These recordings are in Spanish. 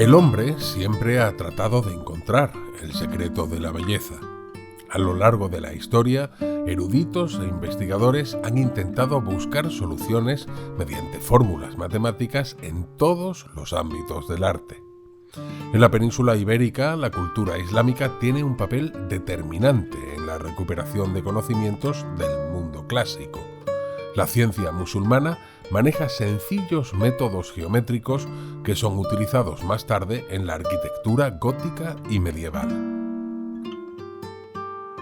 El hombre siempre ha tratado de encontrar el secreto de la belleza. A lo largo de la historia, eruditos e investigadores han intentado buscar soluciones mediante fórmulas matemáticas en todos los ámbitos del arte. En la península ibérica, la cultura islámica tiene un papel determinante en la recuperación de conocimientos del mundo clásico. La ciencia musulmana maneja sencillos métodos geométricos que son utilizados más tarde en la arquitectura gótica y medieval.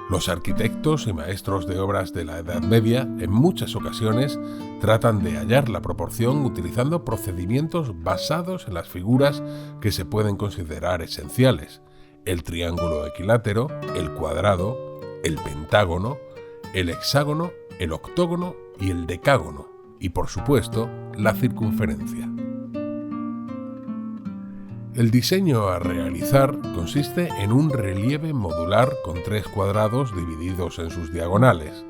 Los arquitectos y maestros de obras de la Edad Media en muchas ocasiones tratan de hallar la proporción utilizando procedimientos basados en las figuras que se pueden considerar esenciales: el triángulo equilátero, el cuadrado, el pentágono, el hexágono, el octógono y el decágono, y por supuesto, la circunferencia. El diseño a realizar consiste en un relieve modular con 3 cuadrados divididos en sus diagonales.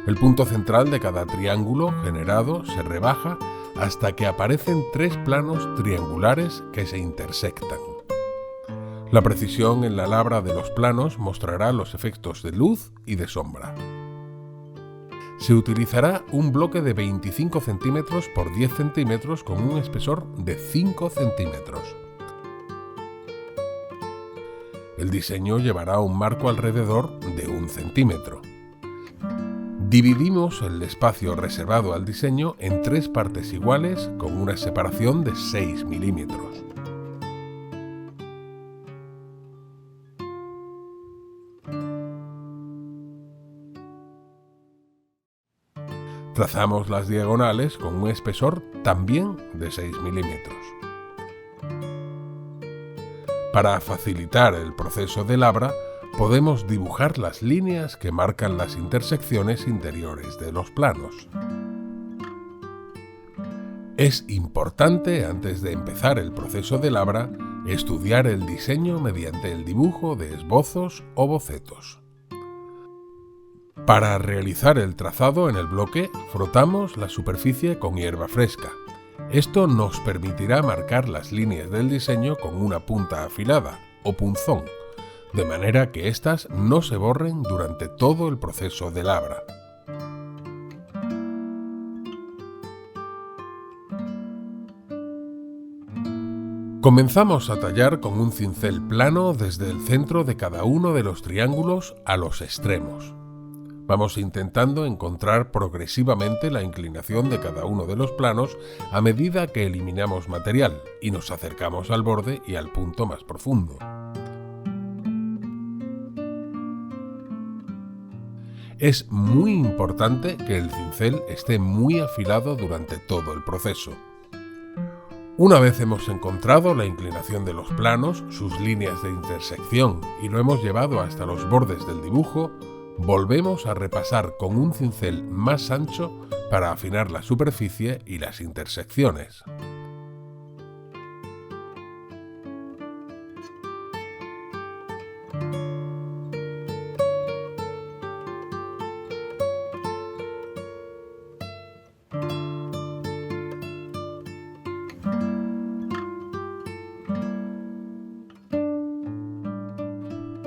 El punto central de cada triángulo generado se rebaja hasta que aparecen 3 planos triangulares que se intersectan. La precisión en la labra de los planos mostrará los efectos de luz y de sombra. Se utilizará un bloque de 25 centímetros por 10 centímetros con un espesor de 5 centímetros. El diseño llevará un marco alrededor de 1 centímetro. Dividimos el espacio reservado al diseño en 3 partes iguales con una separación de 6 milímetros. Trazamos las diagonales con un espesor también de 6 milímetros. Para facilitar el proceso de labra, podemos dibujar las líneas que marcan las intersecciones interiores de los planos. Es importante, antes de empezar el proceso de labra, estudiar el diseño mediante el dibujo de esbozos o bocetos. Para realizar el trazado en el bloque, frotamos la superficie con hierba fresca. Esto nos permitirá marcar las líneas del diseño con una punta afilada o punzón, de manera que éstas no se borren durante todo el proceso de labra. Comenzamos a tallar con un cincel plano desde el centro de cada uno de los triángulos a los extremos. Vamos intentando encontrar progresivamente la inclinación de cada uno de los planos a medida que eliminamos material y nos acercamos al borde y al punto más profundo. Es muy importante que el cincel esté muy afilado durante todo el proceso. Una vez hemos encontrado la inclinación de los planos, sus líneas de intersección y lo hemos llevado hasta los bordes del dibujo, volvemos a repasar con un cincel más ancho para afinar la superficie y las intersecciones.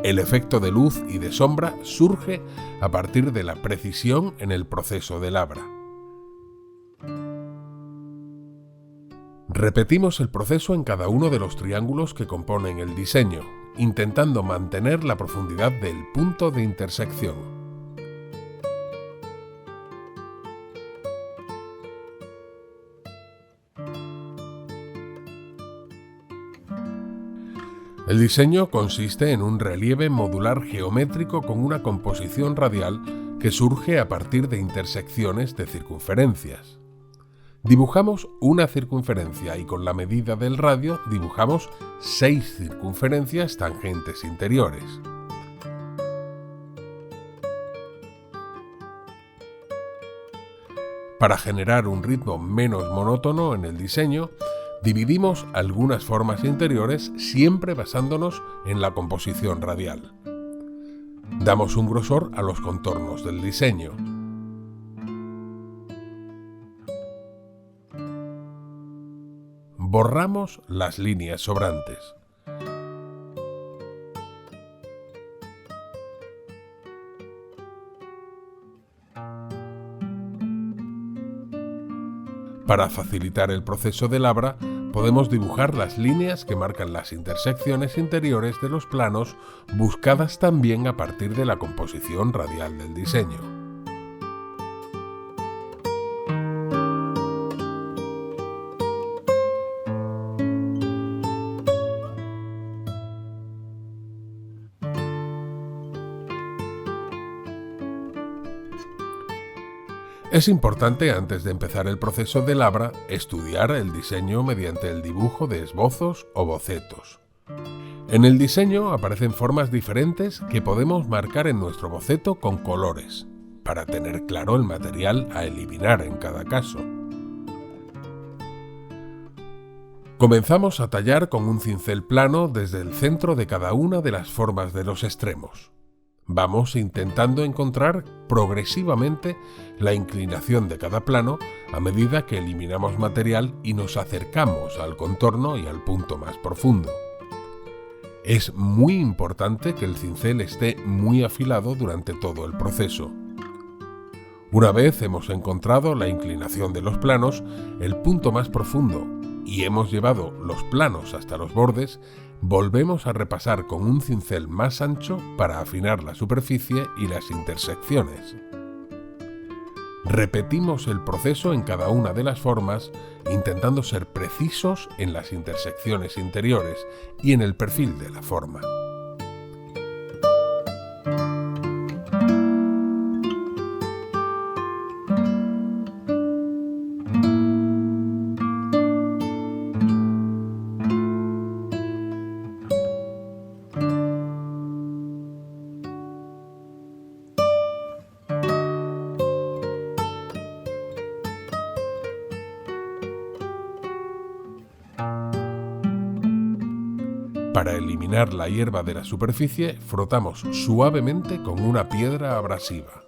El efecto de luz y de sombra surge a partir de la precisión en el proceso de labra. Repetimos el proceso en cada uno de los triángulos que componen el diseño, intentando mantener la profundidad del punto de intersección. El diseño consiste en un relieve modular geométrico con una composición radial que surge a partir de intersecciones de circunferencias. Dibujamos una circunferencia y con la medida del radio dibujamos 6 circunferencias tangentes interiores. Para generar un ritmo menos monótono en el diseño, dividimos algunas formas interiores siempre basándonos en la composición radial. Damos un grosor a los contornos del diseño. borramos las líneas sobrantes. Para facilitar el proceso de labra, podemos dibujar las líneas que marcan las intersecciones interiores de los planos, buscadas también a partir de la composición radial del diseño. Es importante, antes de empezar el proceso de labra, estudiar el diseño mediante el dibujo de esbozos o bocetos. En el diseño aparecen formas diferentes que podemos marcar en nuestro boceto con colores, para tener claro el material a eliminar en cada caso. Comenzamos a tallar con un cincel plano desde el centro de cada una de las formas de los extremos. Vamos intentando encontrar progresivamente la inclinación de cada plano a medida que eliminamos material y nos acercamos al contorno y al punto más profundo. Es muy importante que el cincel esté muy afilado durante todo el proceso. Una vez hemos encontrado la inclinación de los planos, el punto más profundo, y hemos llevado los planos hasta los bordes, volvemos a repasar con un cincel más ancho para afinar la superficie y las intersecciones. Repetimos el proceso en cada una de las formas, intentando ser precisos en las intersecciones interiores y en el perfil de la forma. Para eliminar la hierba de la superficie, frotamos suavemente con una piedra abrasiva.